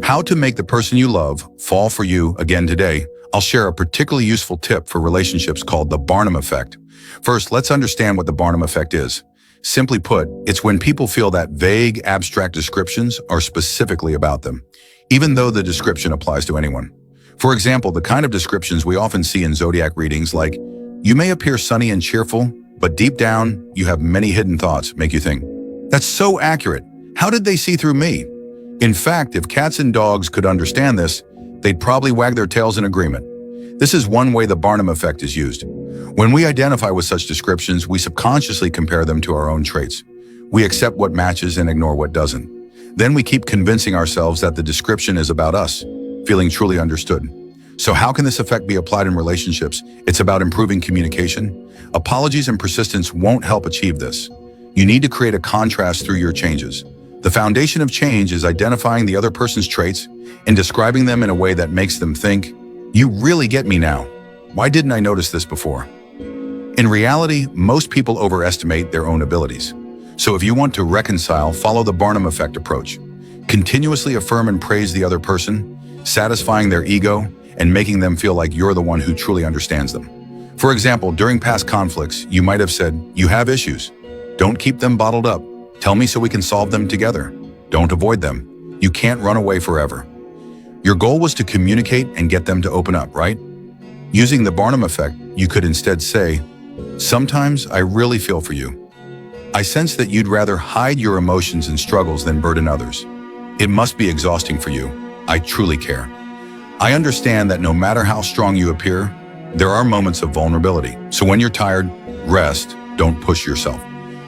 How to make the person you love fall for you again today. I'll share a particularly useful tip for relationships called the Barnum effect. First, let's understand what the Barnum effect is. Simply put, it's when people feel that vague, abstract descriptions are specifically about them, even though the description applies to anyone. For example, the kind of descriptions we often see in zodiac readings like, "You may appear sunny and cheerful, but deep down, you have many hidden thoughts," make you think, "That's so accurate. How did they see through me?" In fact, if cats and dogs could understand this, they'd probably wag their tails in agreement. This is one way the Barnum effect is used. When we identify with such descriptions, we subconsciously compare them to our own traits. We accept what matches and ignore what doesn't. Then we keep convincing ourselves that the description is about us, feeling truly understood. So how can this effect be applied in relationships? It's about improving communication. Apologies and persistence won't help achieve this. You need to create a contrast through your changes. The foundation of change is identifying the other person's traits and describing them in a way that makes them think, "You really get me now. Why didn't I notice this before?" In reality, most people overestimate their own abilities. So if you want to reconcile, follow the Barnum effect approach. Continuously affirm and praise the other person, satisfying their ego and making them feel like you're the one who truly understands them. For example, during past conflicts, you might have said, "You have issues. Don't keep them bottled up. Tell me so we can solve them together. Don't avoid them. You can't run away forever." Your goal was to communicate and get them to open up, right? Using the Barnum effect, you could instead say, "Sometimes I really feel for you. I sense that you'd rather hide your emotions and struggles than burden others. It must be exhausting for you. I truly care. I understand that no matter how strong you appear, there are moments of vulnerability. So when you're tired, rest, don't push yourself.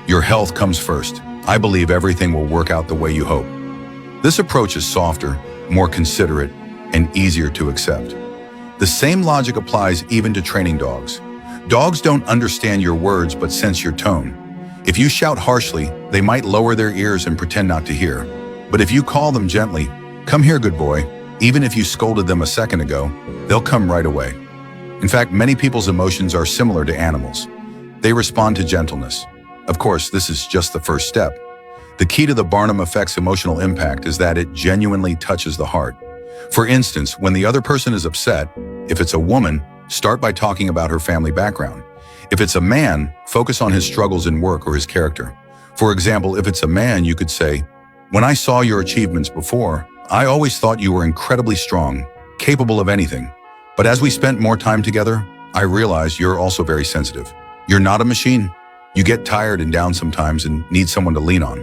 Your health comes first. I believe everything will work out the way you hope." This approach is softer, more considerate, and easier to accept. The same logic applies even to training dogs. Dogs don't understand your words but sense your tone. If you shout harshly, they might lower their ears and pretend not to hear. But if you call them gently, "Come here, good boy," even if you scolded them a second ago, they'll come right away. In fact, many people's emotions are similar to animals. They respond to gentleness. Of course, this is just the first step. The key to the Barnum effect's emotional impact is that it genuinely touches the heart. For instance, when the other person is upset, if it's a woman, start by talking about her family background. If it's a man, focus on his struggles in work or his character. For example, if it's a man, you could say, "When I saw your achievements before, I always thought you were incredibly strong, capable of anything. But as we spent more time together, I realized you're also very sensitive. You're not a machine. You get tired and down sometimes and need someone to lean on."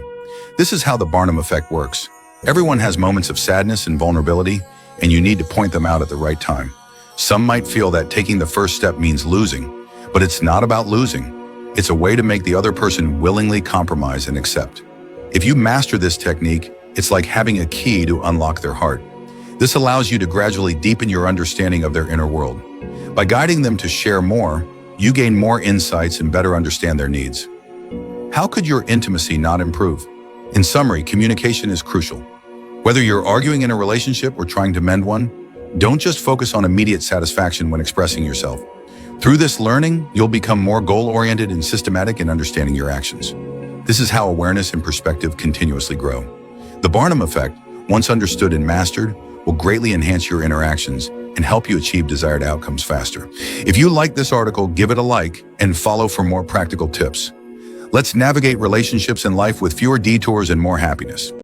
This is how the Barnum effect works. Everyone has moments of sadness and vulnerability, and you need to point them out at the right time. Some might feel that taking the first step means losing, but it's not about losing. It's a way to make the other person willingly compromise and accept. If you master this technique, it's like having a key to unlock their heart. This allows you to gradually deepen your understanding of their inner world. By guiding them to share more, you gain more insights and better understand their needs. How could your intimacy not improve? In summary, communication is crucial. Whether you're arguing in a relationship or trying to mend one, don't just focus on immediate satisfaction when expressing yourself. Through this learning, you'll become more goal-oriented and systematic in understanding your actions. This is how awareness and perspective continuously grow. The Barnum effect, once understood and mastered, will greatly enhance your interactions and help you achieve desired outcomes faster. If you like this article, give it a like and follow for more practical tips. Let's navigate relationships and life with fewer detours and more happiness.